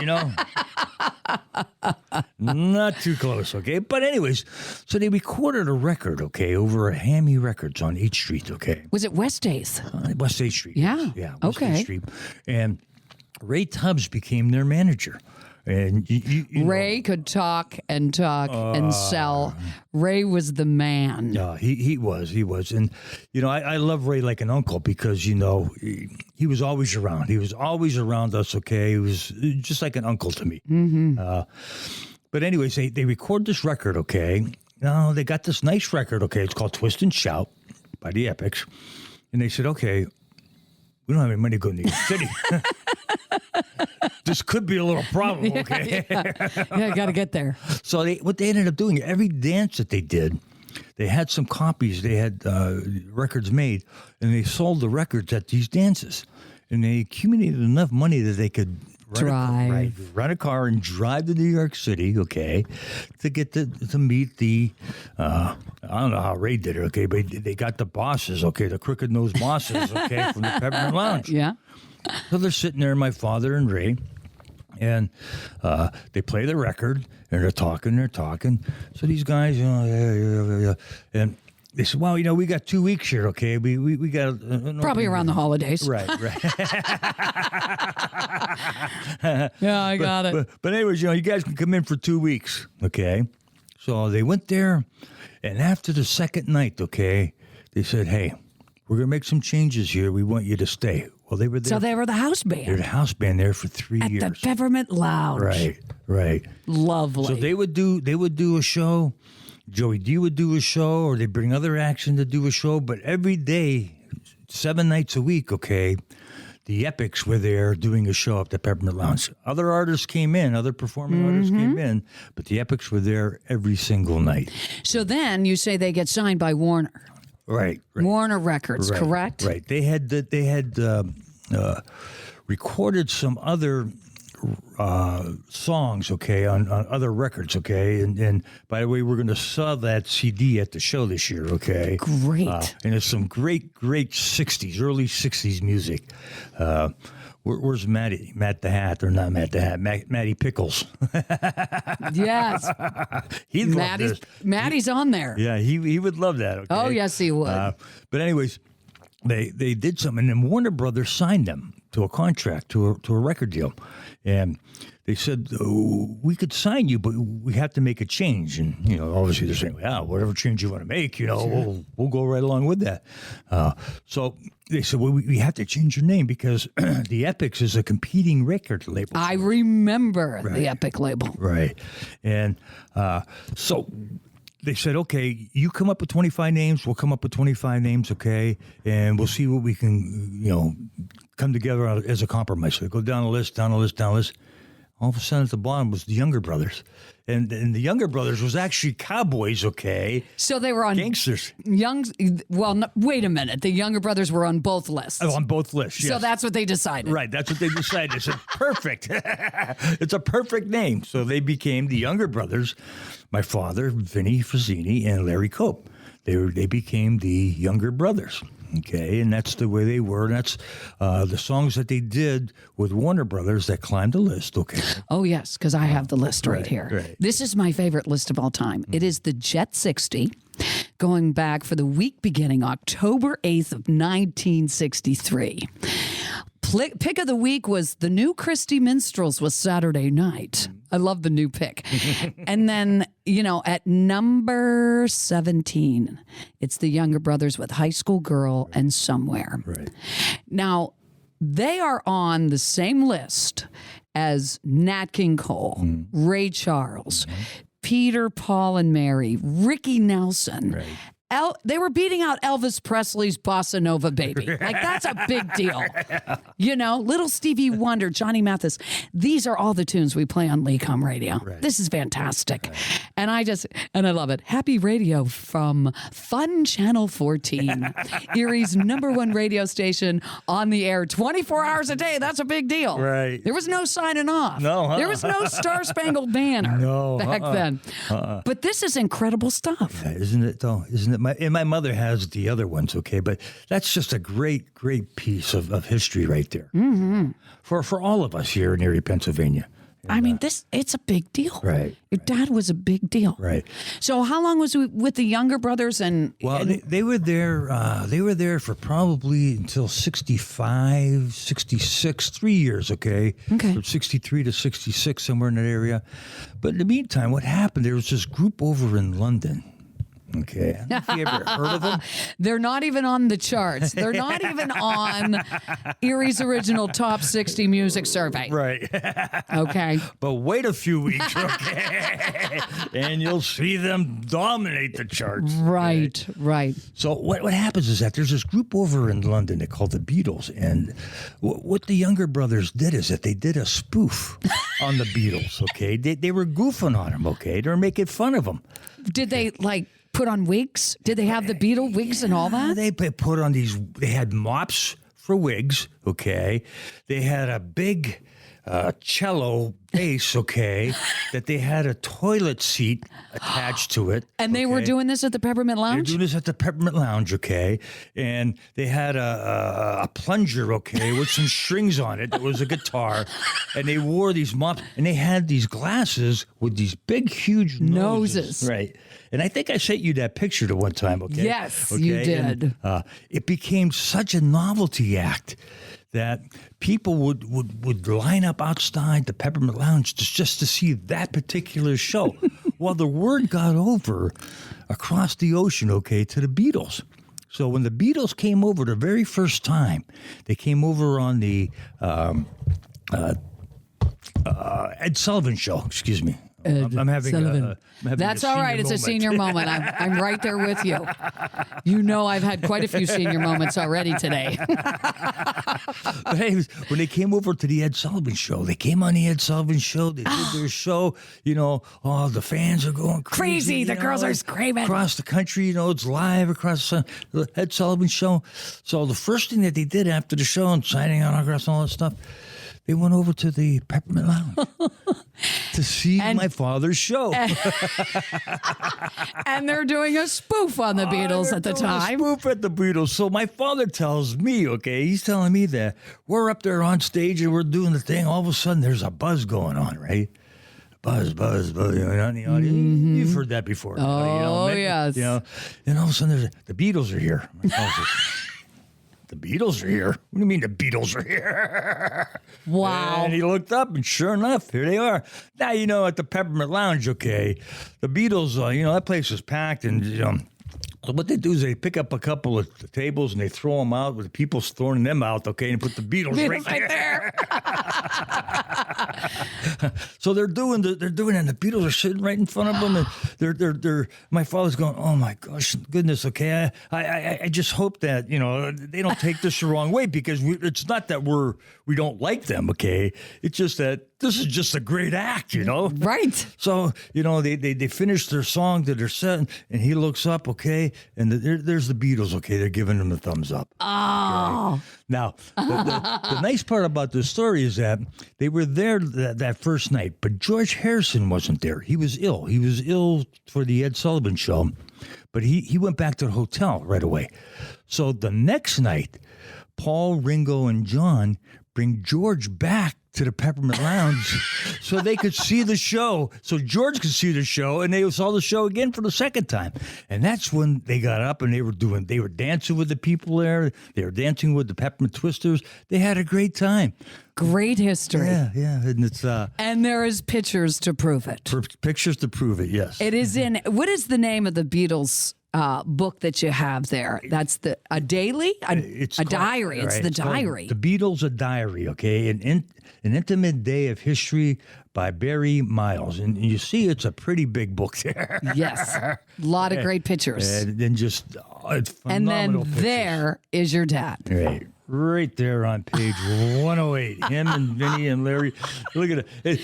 Not too close, okay? But anyways, so they recorded a record, okay, over at Hammy Records on 8th Street, okay? Was it West 8th? West 8th Street. Yeah. Yeah, West Okay. 8th Street. And Ray Tubbs became their manager. And Ray could talk and sell. Ray was the man. Yeah, he was. And, I love Ray like an uncle because, he was always around. He was always around us, okay? He was just like an uncle to me. Mm-hmm. But anyways, they record this record, okay? Now, they got this nice record, okay? It's called Twist and Shout by the Epics. And they said, okay, we don't have any money to go to New York City. This could be a little problem, okay? Yeah, got to get there. So what they ended up doing, every dance that they did, they had some copies. They had records made, and they sold the records at these dances. And they accumulated enough money that they could rent a car and drive to New York City, okay, to get to meet the, I don't know how Ray did it, okay, but they got the bosses, okay, the crooked-nosed bosses, okay, from the Peppermint Lounge. Yeah. So they're sitting there, my father and Ray, and they play the record, and they're talking. So these guys, yeah. And they said, well, we got 2 weeks here, okay? We got... Probably around the holidays. Right. Yeah, I got it. But anyways, you guys can come in for 2 weeks, okay? So they went there, and after the second night, okay, they said, hey, we're going to make some changes here. We want you to stay. Well, they were there. So they were the house band. They were the house band there for 3 years. At the Peppermint Lounge. Right. Lovely. So they would do a show. Joey D would do a show, or they'd bring other action to do a show. But every day, 7 nights a week, okay, the Epics were there doing a show at the Peppermint Lounge. Other artists came in, other performing artists came in, but the Epics were there every single night. So then you say they get signed by Warner. Right. Warner Records, correct? Right. They had recorded some other songs, okay, on other records, okay, and by the way, we're going to sell that CD at the show this year, okay. Great. And it's some great '60s, early '60s music. Where's Matty? Matt the Hat, or not Matt the Hat? Matty Pickles. Yes. He'd love this. Maddie's on there. Yeah, he would love that. Okay? Oh, yes, he would. But anyways, they did something, and Warner Brothers signed them to a contract, to a record deal, and they said, we could sign you, but we have to make a change. And, obviously they're saying, yeah, whatever change you want to make, sure. we'll go right along with that. So they said, well, we have to change your name because the Epics is a competing record label. I remember the Epic label. Right. And so they said, okay, you come up with 25 names, we'll come up with 25 names, okay, and we'll see what we can, come together as a compromise. So they go down the list. All of a sudden at the bottom was the Younger Brothers. And the Younger Brothers was actually cowboys, okay? So they were on... Gangsters. Wait a minute. The Younger Brothers were on both lists. Oh, on both lists, yes. So that's what they decided. Right, that's what they decided. They said, perfect. It's a perfect name. So they became the Younger Brothers. My father, Vinny Frazzini, and Larry Cope. They became the Younger Brothers. Okay, and that's the way they were. And that's the songs that they did with Warner Brothers that climbed the list. Okay. Oh, yes, because I have the list right here. Right. This is my favorite list of all time. It is the Jet 60, going back for the week beginning October 8th of 1963. Pick of the week was the New Christie Minstrels was Saturday night. I love the new pick. And then, at number 17, it's the Younger Brothers with High School Girl and Somewhere. Right. Now, they are on the same list as Nat King Cole, Ray Charles, Peter, Paul, and Mary, Ricky Nelson. Right. They were beating out Elvis Presley's Bossa Nova Baby. Like, that's a big deal. Little Stevie Wonder, Johnny Mathis. These are all the tunes we play on LECOM radio. Right. This is fantastic. And I love it. Happy radio from Fun Channel 14, Erie's #1 radio station on the air 24 hours a day. That's a big deal. Right. There was no signing off. No. There was no Star Spangled Banner back then. But this is incredible stuff. Yeah, isn't it, though? Isn't it? My mother has the other ones, okay? But that's just a great piece of history right there. Mm-hmm. For all of us here in Erie, Pennsylvania. And, it's a big deal. Right. Your dad was a big deal. Right. So how long was he with the Younger Brothers? They were there. They were there for probably until 65, 66, 3 years. Okay. From 63 to 66, somewhere in that area. But in the meantime, what happened? There was this group over in London. Okay. I don't know if you ever heard of them. They're not even on the charts. They're not even on Erie's original top 60 music survey. Right. Okay. But wait a few weeks, okay? And you'll see them dominate the charts. Right. So what happens is that there's this group over in London they call the Beatles. And what the Younger Brothers did is that they did a spoof on the Beatles, okay? They were goofing on them, okay? They were making fun of them. Did they, put on wigs? Did they have the Beatle wigs and all that? They put on they had mops for wigs, okay? They had a big cello bass, okay, that they had a toilet seat attached to it. And they were doing this at the Peppermint Lounge? They were doing this at the Peppermint Lounge, okay? And they had a plunger, okay, with some strings on it that was a guitar. And they wore these mops, and they had these glasses with these big, huge noses. Right. And I think I sent you that picture the one time, okay? Yes, you did. And, it became such a novelty act that people would line up outside the Peppermint Lounge just to see that particular show. Well, the word got over across the ocean, okay, to the Beatles. So when the Beatles came over the very first time, they came over on the Ed Sullivan show. Excuse me. I'm having That's all right. It's a senior moment. I'm right there with you. You know, I've had quite a few senior moments already today. Hey, when they came over to the Ed Sullivan show, they came on the Ed Sullivan show. They did their show. You know, all the fans are going crazy. The girls are screaming across the country. You know, it's live across the Ed Sullivan show. So the first thing that they did after the show and signing autographs and all that stuff, they went over to the Peppermint Lounge to see my father's show. And they're doing a spoof on the Beatles at the time. A spoof at the Beatles. So my father tells me, okay, he's telling me that we're up there on stage and we're doing the thing. All of a sudden, there's a buzz going on, right? Buzz, buzz, buzz. You know, in the audience. Mm-hmm. You've heard that before. Oh, yes. You know, and all of a sudden, the Beatles are here. My father says, the Beatles are here? What do you mean the Beatles are here? Wow. And he looked up, and sure enough, here they are. Now, you know, at the Peppermint Lounge, okay, the Beatles, you know, that place was packed, and, you know, so what they do is they pick up a couple of the tables and they throw them out with the people throwing them out, okay, and put the Beatles right there. So they're doing it, and the Beatles are sitting right in front of them, and they're. My father's going, oh my gosh, goodness, okay. I just hope that, you know, they don't take this the wrong way, because it's not that we don't like them, okay. It's just that this is just a great act, you know. Right. So, you know, they finish their song that they're set, and he looks up, okay, and there's the Beatles, okay. They're giving him a thumbs up. Oh. Okay? Now, the nice part about this story is that they were there that first night, but George Harrison wasn't there. He was ill. He was ill for the Ed Sullivan show, but he went back to the hotel right away. So the next night, Paul, Ringo, and John bring George back to the Peppermint Lounge so they could see the show. So George could see the show, and they saw the show again for the second time. And that's when they got up and they were dancing with the people there. They were dancing with the Peppermint Twisters. They had a great time. Great history. Yeah. And it's and there is pictures to prove it. Pictures to prove it, yes. It is in, what is the name of the Beatles book that you have there? That's a daily? It's a diary. It's the diary. The Beatles, a diary, okay? An Intimate Day of History by Barry Miles. And you see, it's a pretty big book there. Yes. A lot of great pictures. And then just phenomenal and then pictures. There is your dad. Right there on page 108. Him and Vinny and Larry. Look at it.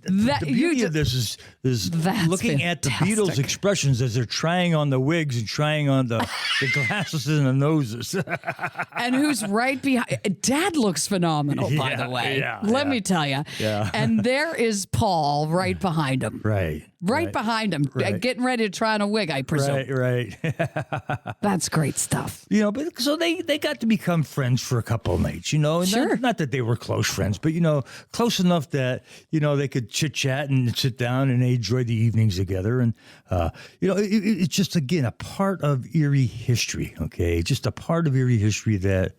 The beauty of this is looking at the Beatles' expressions as they're trying on the wigs and trying on the glasses and the noses. And who's right behind? Dad looks phenomenal, by the way. Let me tell you. Yeah. And there is Paul right behind him. Right behind him, getting ready to try on a wig, I presume. Right. That's great stuff. You know, but so they got to become friends for a couple of nights, you know. And sure. Not that they were close friends, but, you know, close enough that, you know, they could chit-chat and sit down and they enjoyed the evenings together. And, you know, it's just, again, a part of Erie history, okay? Just a part of Erie history that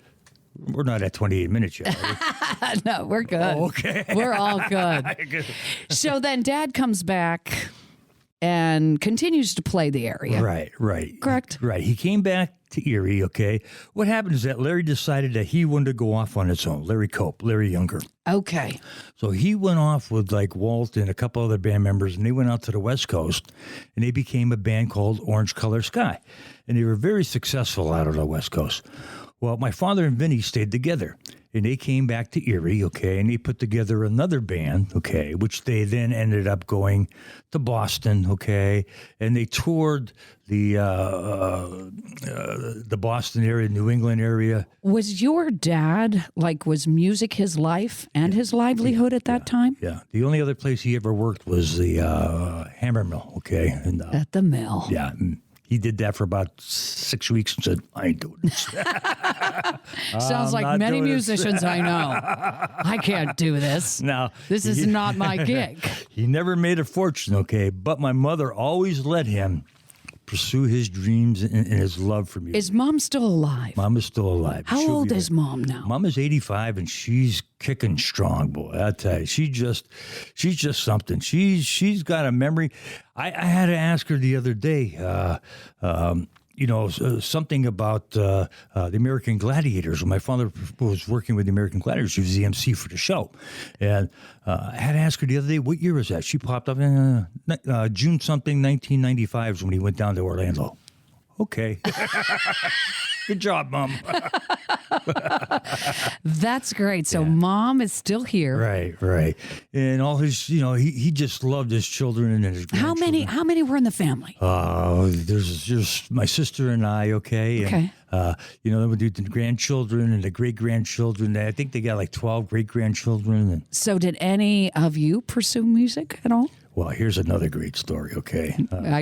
we're not at 28 minutes yet, are we? No, we're good. Oh, okay. We're all good. So then Dad comes back and continues to play the area. Right. Correct? Right. He came back to Erie, okay? What happened is that Larry decided that he wanted to go off on his own. Larry Cope, Larry Younger. Okay. So he went off with like Walt and a couple other band members, and they went out to the West Coast, and they became a band called Orange Color Sky. And they were very successful out of the West Coast. Well, my father and Vinny stayed together, and they came back to Erie, okay, and they put together another band, okay, which they then ended up going to Boston, okay, and they toured the Boston area, New England area. Was your dad, was music his life and his livelihood at that time? Yeah. The only other place he ever worked was the hammer mill, okay. And, at the mill. Yeah. He did that for about 6 weeks and said, I ain't doing this. Sounds like many musicians I know. I can't do this. Now, this is not my gig. He never made a fortune, okay? But my mother always let him pursue his dreams and his love for music. Is Mom still alive? Mom is still alive. How She'll old be is there. Mom now? Mom is 85 and she's kicking strong, boy. I tell you, she's just something. She's got a memory. I had to ask her the other day. Something about the American Gladiators. When my father was working with the American Gladiators, she was the MC for the show. And I had to ask her the other day, what year was that? She popped up, June something, 1995 is when he went down to Orlando. Okay. Good job, Mom. That's great. So Mom is still here. Right. And all his, he just loved his children and his grandchildren. How many were in the family? There's my sister and I, okay? Okay. And, then we do the grandchildren and the great-grandchildren. I think they got like 12 great-grandchildren. And, So did any of you pursue music at all? well, here's another great story, okay?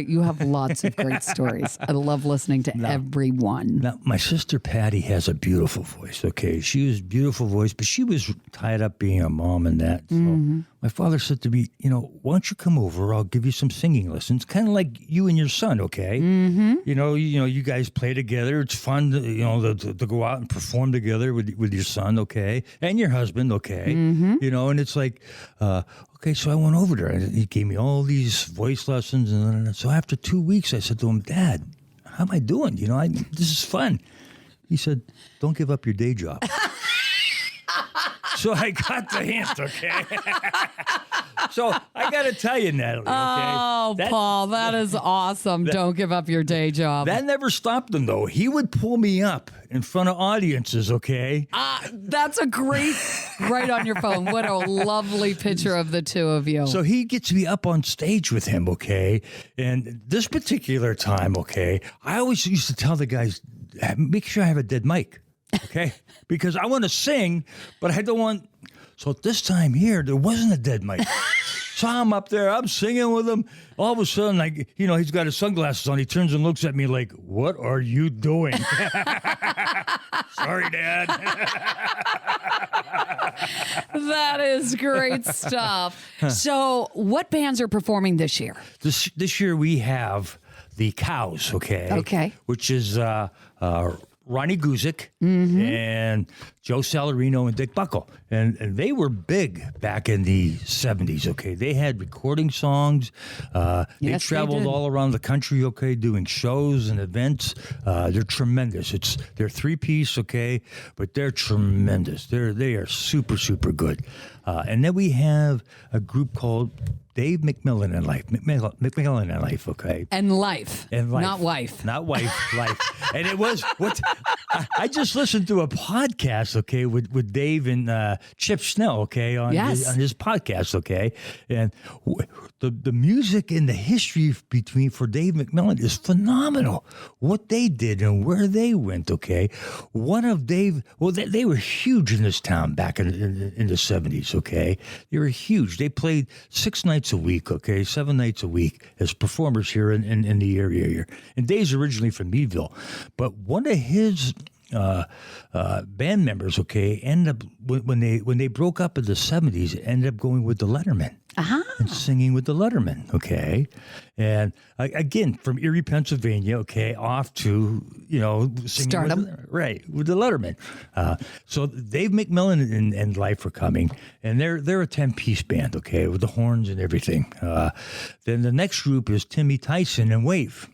You have lots of great stories. I love listening to everyone. Now, my sister Patty has a beautiful voice, okay? She has a beautiful voice, but she was tied up being a mom and that. So my father said to me, why don't you come over? I'll give you some singing lessons, kind of like you and your son, okay? Mm-hmm. You guys play together. It's fun, to go out and perform together with your son, okay? And your husband, okay? Mm-hmm. And it's like, okay, so I went over there and he gave me all these voice lessons. And so after 2 weeks, I said to him, Dad, how am I doing? This is fun. He said, don't give up your day job. So I got the hint, okay? So I got to tell you, Natalie, okay? Oh, Paul, that is awesome. Don't give up your day job. That never stopped him, though. He would pull me up in front of audiences, okay? That's a great, right on your phone. What a lovely picture of the two of you. So he gets me up on stage with him, okay? And this particular time, okay, I always used to tell the guys, make sure I have a dead mic, okay? Because I want to sing, but I don't want... So this time here, there wasn't a dead mic. So I'm up there, I'm singing with him. All of a sudden, he's got his sunglasses on. He turns and looks at me like, what are you doing? Sorry, Dad. That is great stuff. So what bands are performing this year? This year we have the Cows, okay? Okay. Which is Ronnie Guzik and Joe Salarino and Dick Buckle. And they were big back in the 70s, okay? They had recording songs. They Yes, they traveled did. all around the country, okay, doing shows and events. They're tremendous. They're three-piece, okay? But they're tremendous. They are super, super good. And then we have a group called Dave McMillan and Life. McMillan and Life, okay? And life. And life. Not wife. Not wife, life. And it was what I just listened to a podcast, okay, with Dave and Chip Snell, okay, on his podcast, okay, and the music and the history for Dave McMillan is phenomenal. What they did and where they went, okay. They were huge in this town back in the 70s, okay. They were huge. They played 6 nights a week, okay, 7 nights a week as performers here in the area here. And Dave's originally from Meadville, but one of his band members, okay, ended up when they broke up in the 70s, ended up going with the Letterman and singing with the Letterman, okay, and again from Erie, Pennsylvania, okay, off to singing Stardom, with the Letterman. So Dave McMillan and Life are coming, and they're a 10-piece band, okay, with the horns and everything. Then the next group is Timmy Tyson and Wave.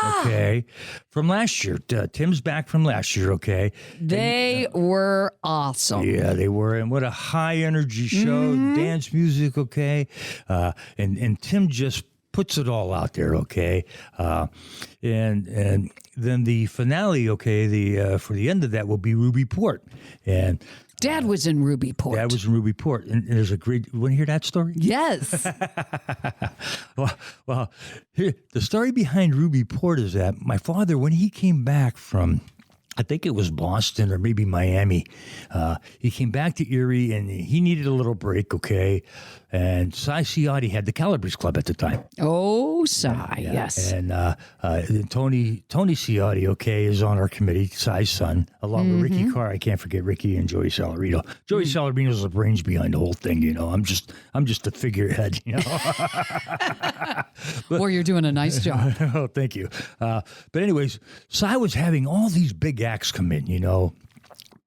Okay, from last year. Tim's back from last year, okay? They were awesome. Yeah, they were. And what a high energy show, dance music, okay? And Tim just puts it all out there, okay? And then the finale, okay, for the end of that will be Ruby Port. And Dad was in Ruby Port. Dad was in Ruby Port. And there's a great, you want to hear that story? Yes. Well, here, the story behind Ruby Port is that my father, when he came back from I think it was Boston or maybe Miami. He came back to Erie and he needed a little break, okay? And Cy Ciotti had the Calabrese Club at the time. Oh, Cy, yes. And Tony Ciotti, okay, is on our committee, Cy's son, along with Ricky Carr. I can't forget Ricky and Joey Salarino. Joey Salarino's the brains behind the whole thing, you know. I'm just a figurehead, you know. Well, you're doing a nice job. Oh, thank you. But anyways, Cy was having all these big acts come in, you know.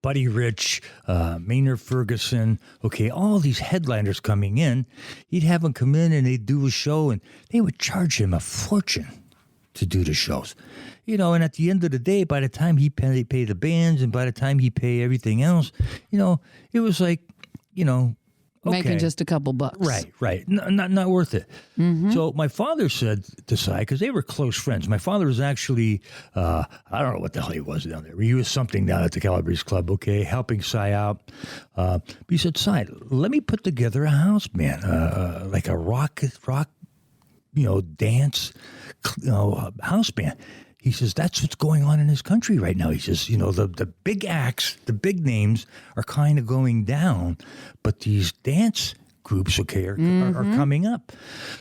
Buddy Rich, Maynard Ferguson, okay, all these headliners coming in. He'd have them come in and they'd do a show and they would charge him a fortune to do the shows. You know, and at the end of the day, by the time he pay the bands and by the time he pay everything else, you know, it was like, you know, okay. Making just a couple bucks. Right. Not worth it. So my father said to Cy, because they were close friends. My father was actually, I don't know what the hell he was down there. He was something down at the Calabrese Club, okay, helping Cy out. But he said, Cy, let me put together a house band, like a rock, you know, dance, you know, house band. He says, that's what's going on in this country right now. He says, you know, the big acts, the big names are kind of going down, but these dance groups, okay, are coming up.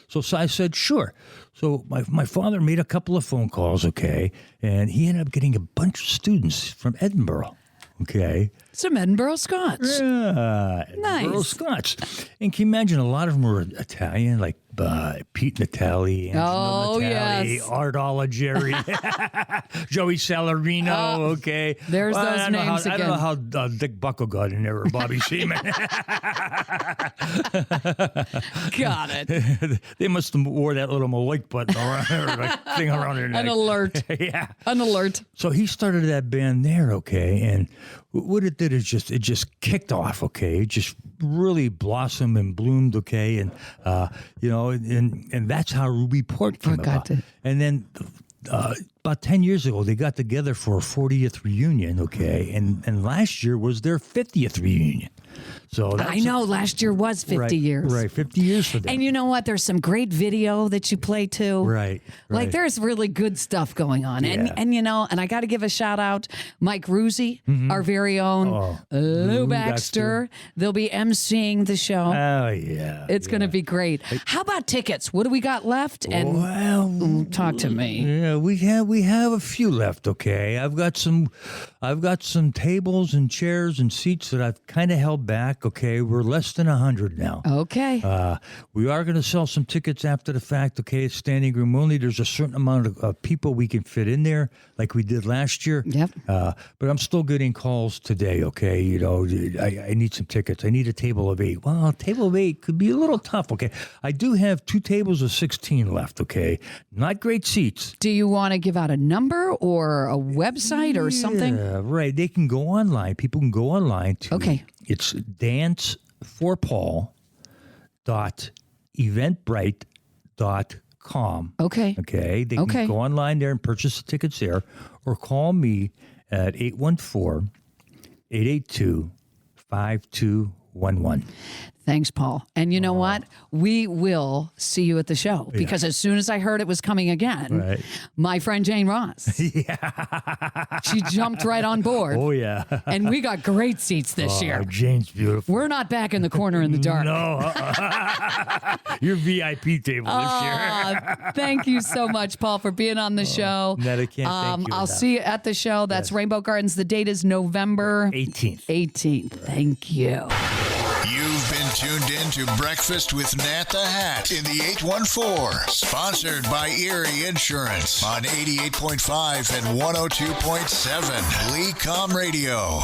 So I said, sure. So my father made a couple of phone calls, okay, and he ended up getting a bunch of students from Edinburgh. Okay. Some Edinburgh Scots. Yeah. Nice. Edinburgh Scots. And can you imagine a lot of them were Italian, like Pete Natale, Angelo Natale, yes. Art Jerry, Joey Salarino, okay. There's those names again. I don't know how Dick Buckle got in there or Bobby Seaman. Got it. They must have wore that little Malik button around their like, thing around their neck. An alert. Yeah. An alert. So he started that band there, okay, and what it did is it just kicked off, okay. It just really blossomed and bloomed, okay, and you know, and that's how Ruby Port came about. And then about 10 years ago, they got together for a 40th reunion, okay, and last year was their 50th reunion. So I know last year was 50 years. Right, 50 years for them. And you know what? There's some great video that you play too. Right. Like there's really good stuff going on. Yeah. And you know, and I got to give a shout out, Mike Ruzzi, our very own Lou Baxter. They'll be emceeing the show. Oh, yeah. It's going to be great. How about tickets? What do we got left? And talk to me. Yeah, we have a few left, okay. I've got some tables and chairs and seats that I've kind of held back, okay. We're less than 100 now. Okay. We are going to sell some tickets after the fact, okay. It's standing room only. There's a certain amount of people we can fit in there like we did last year. Yep. But I'm still getting calls today, okay. You know, I need some tickets. I need a table of 8. Well, a table of 8 could be a little tough, okay. I do have 2 tables of 16 left, okay. Not great seats. Do you want to give out a number or a website or something? Yeah, right. They can go online. People can go online to. Okay. It's danceforpaul.eventbrite.com. Okay. Okay. They can go online there and purchase the tickets there, or call me at 814-882-5211. Thanks, Paul. And you know what? We will see you at the show because as soon as I heard it was coming again, my friend Jane Ross, she jumped right on board. Oh, yeah. And we got great seats this year. Jane's beautiful. We're not back in the corner in the dark. No. Your VIP table this year. Thank you so much, Paul, for being on the show. Ned, I can't thank you I'll see you at the show. That's Rainbow Gardens. The date is November 18th. Thank you. You've been tuned in to Breakfast with Nat the Hat in the 814, sponsored by Erie Insurance on 88.5 and 102.7 LECOM Radio.